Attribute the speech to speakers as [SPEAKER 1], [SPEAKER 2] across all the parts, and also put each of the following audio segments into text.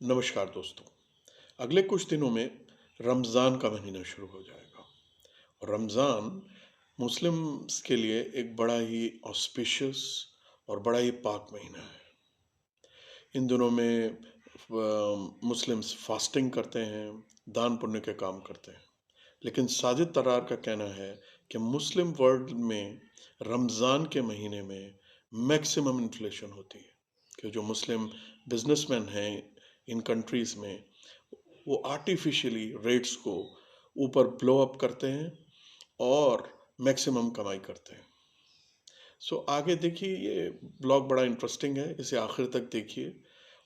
[SPEAKER 1] नमस्कार दोस्तों। अगले कुछ दिनों में रमज़ान का महीना शुरू हो जाएगा और रमज़ान मुस्लिम्स के लिए एक बड़ा ही ऑस्पिशियस और बड़ा ही पाक महीना है। इन दिनों में मुस्लिम्स फास्टिंग करते हैं, दान पुण्य के काम करते हैं। लेकिन साजिद तरार का कहना है कि मुस्लिम वर्ल्ड में रमज़ान के महीने में मैक्सिमम इन्फ्लेशन होती है, कि जो मुस्लिम बिजनेसमैन हैं इन कंट्रीज़ में वो आर्टिफिशियली रेट्स को ऊपर ब्लो अप करते हैं और मैक्सिमम कमाई करते हैं। सो आगे देखिए, ये ब्लॉग बड़ा इंटरेस्टिंग है, इसे आखिर तक देखिए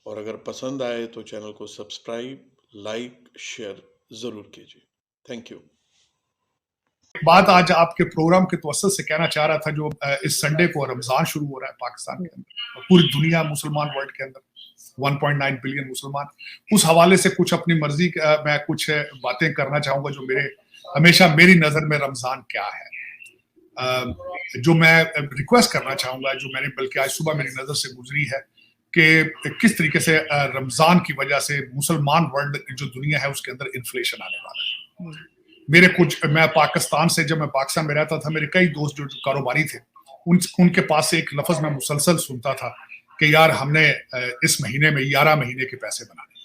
[SPEAKER 1] और अगर पसंद आए तो चैनल को सब्सक्राइब, लाइक, शेयर ज़रूर कीजिए। Thank you.
[SPEAKER 2] बात आज आपके प्रोग्राम के तवज्जुह से कहना चाह रहा था, जो इस संडे को रमजान शुरू हो रहा है पाकिस्तान के अंदर, पूरी दुनिया मुसलमान वर्ल्ड के अंदर 1.9 बिलियन मुसलमान, उस हवाले से कुछ अपनी मर्जी मैं कुछ बातें करना चाहूंगा जो हमेशा मेरी नजर में रमजान क्या है। जो मैं रिक्वेस्ट करना चाहूंगा, जो मैंने बल्कि आज सुबह मेरी नजर से गुजरी है, कि किस तरीके से रमजान की वजह से मुसलमान वर्ल्ड जो दुनिया है उसके अंदर इन्फ्लेशन आने वाला है। मैं पाकिस्तान से, जब मैं पाकिस्तान में रहता था, मेरे कई दोस्त जो कारोबारी थे, उनके पास से एक लफ्ज मैं मुसलसल सुनता था कि यार हमने इस महीने में 11 महीने के पैसे बनाने।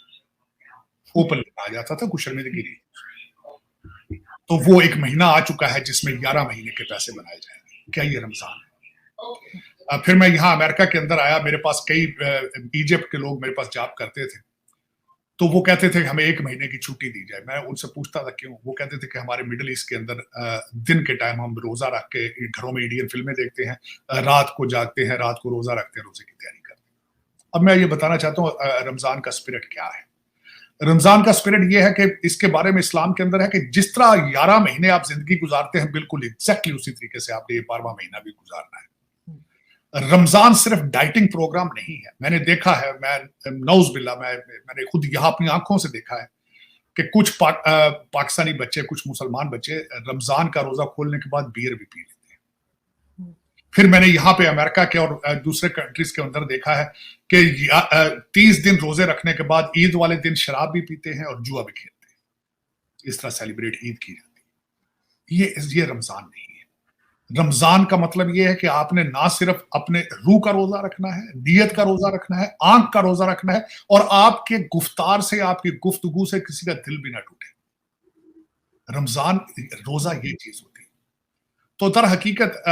[SPEAKER 2] ओपन आ जाता था, कुछ शर्मिंदगी नहीं। तो वो एक महीना आ चुका है जिसमें 11 महीने के पैसे बनाए जाएंगे। क्या ये रमजान है? फिर मैं यहाँ अमेरिका के अंदर आया, मेरे पास कई इजिप्ट के लोग मेरे पास जॉब करते थे, तो वो कहते थे हमें 1 महीने की छुट्टी दी जाए। मैं उनसे पूछता था क्यों? वो कहते थे कि हमारे मिडिल ईस्ट के अंदर दिन के टाइम हम रोजा रख के घरों में इंडियन फिल्में देखते हैं, रात को जागते हैं, रात को रोजा रखते हैं, रोजे की तैयारी करते हैं। अब मैं ये बताना चाहता हूँ रमजान का स्पिरिट क्या है। रमजान का स्पिरिट ये है कि इसके बारे में इस्लाम के अंदर है कि जिस तरह 11 महीने आप जिंदगी गुजारते हैं, बिल्कुल एग्जैक्टली उसी तरीके से आपने ये 12वां महीना भी गुजारना है। रमजान सिर्फ डाइटिंग प्रोग्राम नहीं है। मैंने देखा है, मैंने खुद यहाँ अपनी आंखों से देखा है कि कुछ पाकिस्तानी बच्चे, कुछ मुसलमान बच्चे रमजान का रोजा खोलने के बाद बियर भी पी लेते हैं। फिर मैंने यहाँ पे अमेरिका के और दूसरे कंट्रीज के अंदर देखा है कि 30 दिन रोजे रखने के बाद ईद वाले दिन शराब भी पीते हैं और जुआ भी खेलते हैं। इस तरह सेलिब्रेट ईद की जाती है। ये रमजान नहीं है। रमजान का मतलब यह है कि आपने ना सिर्फ अपने रूह का रोजा रखना है, नियत का रोजा रखना है, आंख का रोजा रखना है, और आपके गुफ्तार से, आपकी गुफ्तगू से किसी का दिल भी ना टूटे। रमजान रोजा ये चीज होती है। तो दर हकीकत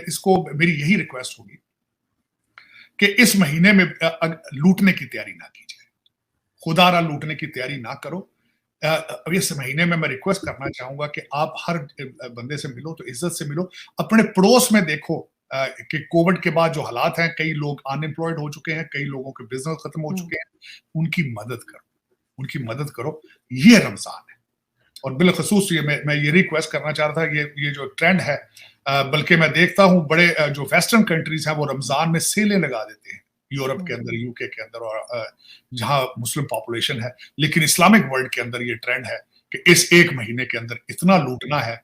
[SPEAKER 2] इसको मेरी यही रिक्वेस्ट होगी कि इस महीने में लूटने की तैयारी ना कीजिए, खुदारा लूटने की तैयारी ना करो। अब इस महीने में मैं रिक्वेस्ट करना चाहूंगा कि आप हर बंदे से मिलो तो इज्जत से मिलो। अपने पड़ोस में देखो कि कोविड के बाद जो हालात हैं, कई लोग अनएम्प्लॉयड हो चुके हैं, कई लोगों के बिजनेस खत्म हो चुके हैं, उनकी मदद करो, उनकी मदद करो। ये रमजान है। और बिलखसूस मैं ये रिक्वेस्ट करना चाह रहा था, ये जो ट्रेंड है, बल्कि मैं देखता हूँ बड़े जो वेस्टर्न कंट्रीज हैं वो रमजान में सेलें लगा देते हैं, यूरोप के अंदर, यूके के अंदर, और जहां मुस्लिम पॉपुलेशन है। लेकिन इस्लामिक वर्ल्ड के अंदर ये ट्रेंड है कि इस 1 महीने के अंदर इतना लूटना है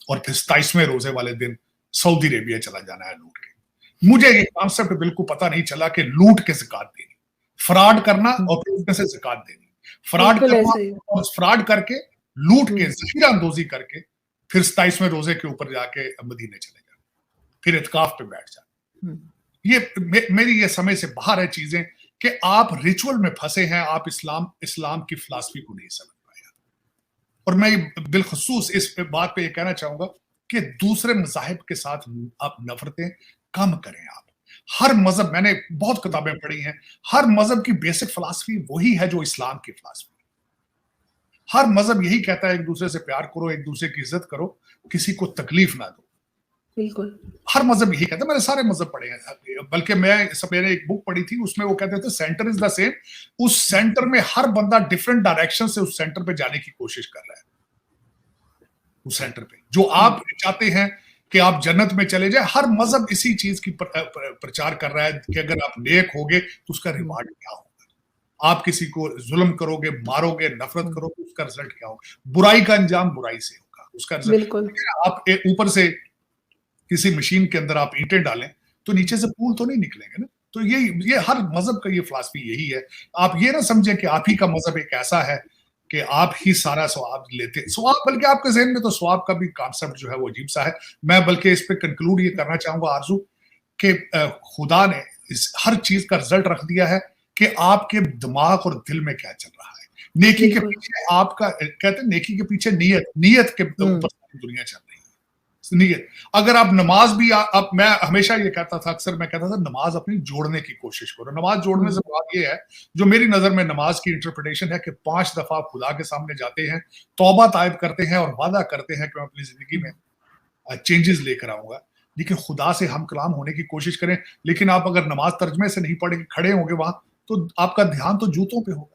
[SPEAKER 2] और फिर 27वें रोजे वाले दिन सऊदी अरेबिया चला जाना है लूट के। मुझे ये कॉन्सेप्ट बिल्कुल पता नहीं चला कि लूट के ज़कात देनी, फ्रॉड करना और फिर उसमें से ज़कात देनी, फ्रॉड करके, लूट के, ज़ख़ीरा अंदोज़ी करके, फिर 27वें रोजे के ऊपर जाके मदीने चले जाए, फिर इत्काफ पे बैठ जाए। ये मेरी ये समय से बाहर है चीजें कि आप रिचुअल में फंसे हैं, आप इस्लाम की फिलॉसफी को नहीं समझ पाए। और मैं बिलखसूस इस बात पे ये कहना चाहूंगा कि दूसरे मज़ाहिब के साथ आप नफरतें कम करें। आप हर मजहब, मैंने बहुत किताबें पढ़ी हैं, हर मजहब की बेसिक फिलॉसफी वही है जो इस्लाम की फिलॉसफी। हर मजहब यही कहता है एक दूसरे से प्यार करो, एक दूसरे की इज्जत करो, किसी को तकलीफ ना दो।
[SPEAKER 3] बिल्कुल,
[SPEAKER 2] हर मजहब यही कहता है। मैंने सारे मजहब पढ़े हैं, बल्कि मैंने एक बुक पढ़ी थी, उसमें वो कहते थे सेंटर इज द सेम। उस सेंटर में हर बंदा डिफरेंट डायरेक्शन से उस सेंटर पे जाने की कोशिश कर रहा है। उस सेंटर पे जो आप चाहते हैं कि आप जन्नत में चले जाए, हर मजहब इसी चीज की प्रचार कर रहा है कि अगर आप नेक होगे तो उसका रिवार्ड क्या होगा। आप किसी को जुल्म करोगे, मारोगे, नफरत करोगे, उसका रिजल्ट क्या होगा। बुराई का अंजाम बुराई से होगा, उसका रिजल्ट। आप ऊपर से किसी मशीन के अंदर आप ईंटें डालें तो नीचे से फूल तो नहीं निकलेंगे ना, तो ये हर मजहब का ये फिलॉसफी यही है। आप ये ना समझें कि आप ही का मजहब एक ऐसा है कि आप ही सारा सवाब लेते, सवाब, बल्कि आपके ज़हन में तो सवाब का भी कॉन्सेप्ट जो है वो अजीब सा है। मैं बल्कि इस पे कंक्लूड ये करना चाहूंगा आरजू कि खुदा ने इस हर चीज का रिजल्ट रख दिया है कि आपके दिमाग और दिल में क्या चल रहा है। नेकी के
[SPEAKER 3] बिल्कुल।
[SPEAKER 2] पीछे आपका, कहते हैं नेकी के पीछे नीयत के ऊपर सारी दुनिया चल रही है। नीयत, अगर आप नमाज भी आप, मैं हमेशा ये कहता था, अक्सर मैं कहता था नमाज अपनी जोड़ने की कोशिश करो। नमाज जोड़ने से बात ये है, जो मेरी नजर में नमाज की इंटरप्रिटेशन है कि 5 दफा खुदा के सामने जाते हैं, तौबा तायब करते हैं और वादा करते हैं कि मैं अपनी जिंदगी में चेंजेस लेकर आऊंगा। लेकिन खुदा से हम कलाम होने की कोशिश करें, लेकिन आप अगर नमाज तर्जमे से नहीं पढ़े खड़े होंगे वहां, तो आपका ध्यान तो जूतों पे होगा।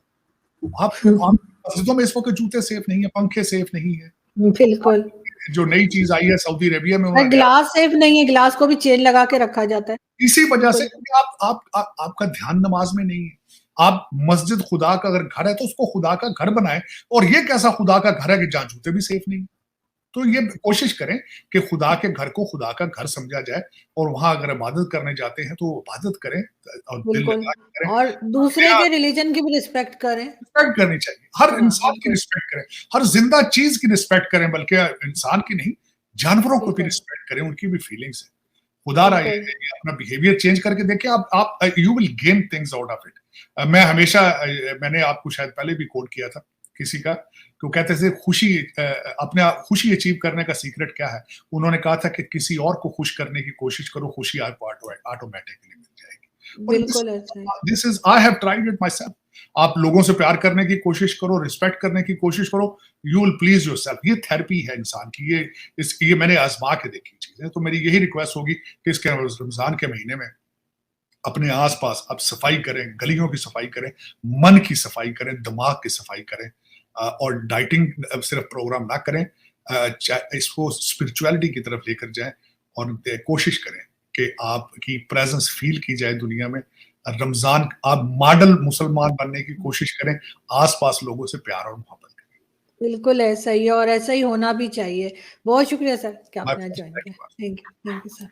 [SPEAKER 2] आप मस्जिदों में इस वक्त जूते सेफ नहीं है, पंखे सेफ नहीं है।
[SPEAKER 3] बिल्कुल।
[SPEAKER 2] जो नई चीज आई है सऊदी अरेबिया में,
[SPEAKER 3] और ग्लास सेफ नहीं है, ग्लास को भी चेन लगा के रखा जाता है।
[SPEAKER 2] इसी वजह से आपका ध्यान नमाज में नहीं है। आप मस्जिद खुदा का अगर घर है तो उसको खुदा का घर बनाए, और ये कैसा खुदा का घर है कि जहां जूते भी सेफ नहीं। तो ये कोशिश करें कि खुदा के घर को खुदा का घर समझा जाए, और वहां अगर इबादत करने जाते हैं तो इबादत करें और दिल
[SPEAKER 3] बिल्कुल,
[SPEAKER 2] लगा के करें।
[SPEAKER 3] और दूसरे के रिलीजन की भी रिस्पेक्ट करें।
[SPEAKER 2] रिस्पेक्ट करनी चाहिए, हर
[SPEAKER 3] हाँ,
[SPEAKER 2] इंसान की
[SPEAKER 3] बिल्कुल।
[SPEAKER 2] रिस्पेक्ट करें, हर जिंदा चीज की रिस्पेक्ट करें, बल्कि इंसान की नहीं, जानवरों को भी
[SPEAKER 3] बिल्कुल।
[SPEAKER 2] रिस्पेक्ट करें, उनकी भी फीलिंग्स है। खुदा रहा है,
[SPEAKER 3] बिल्कुल।
[SPEAKER 2] अपना बिहेवियर चेंज करके देखिए, आप you will gain things out of it. मैं हमेशा मैंने आपको शायद पहले भी कोट किया था किसी का, तो कहते थे खुशी, अपने आप खुशी अचीव करने का सीक्रेट क्या है। उन्होंने कहा था कि किसी और को खुश करने की कोशिश करो, खुशी आपको ऑटोमेटिकली मिल जाएगी।
[SPEAKER 3] बिल्कुल ऐसा है।
[SPEAKER 2] This is, I have tried it my self. आप लोगों से प्यार करने की कोशिश करो, रिस्पेक्ट करने की कोशिश करो, यू विल प्लीज योरसेल्फ। ये थेरेपी है इंसान की, ये मैंने आजमा के देखी चीजें। तो मेरी यही रिक्वेस्ट होगी कि इसके रमजान के महीने में अपने आसपास आप सफाई करें, गलियों की सफाई करें, मन की सफाई करें, दिमाग की सफाई करें, और डाइटिंग सिर्फ प्रोग्राम ना करें, इसको स्पिरिचुअलिटी की तरफ लेकर जाएं, और कोशिश करें कि आपकी प्रेजेंस फील की जाए दुनिया में। रमजान आप मॉडल मुसलमान बनने की कोशिश करें, आसपास लोगों से प्यार और मोहब्बत करें।
[SPEAKER 3] बिल्कुल ऐसा ही है, और ऐसा ही होना भी चाहिए। बहुत शुक्रिया सर कि आपने ज्वाइन किया। Thank you sir.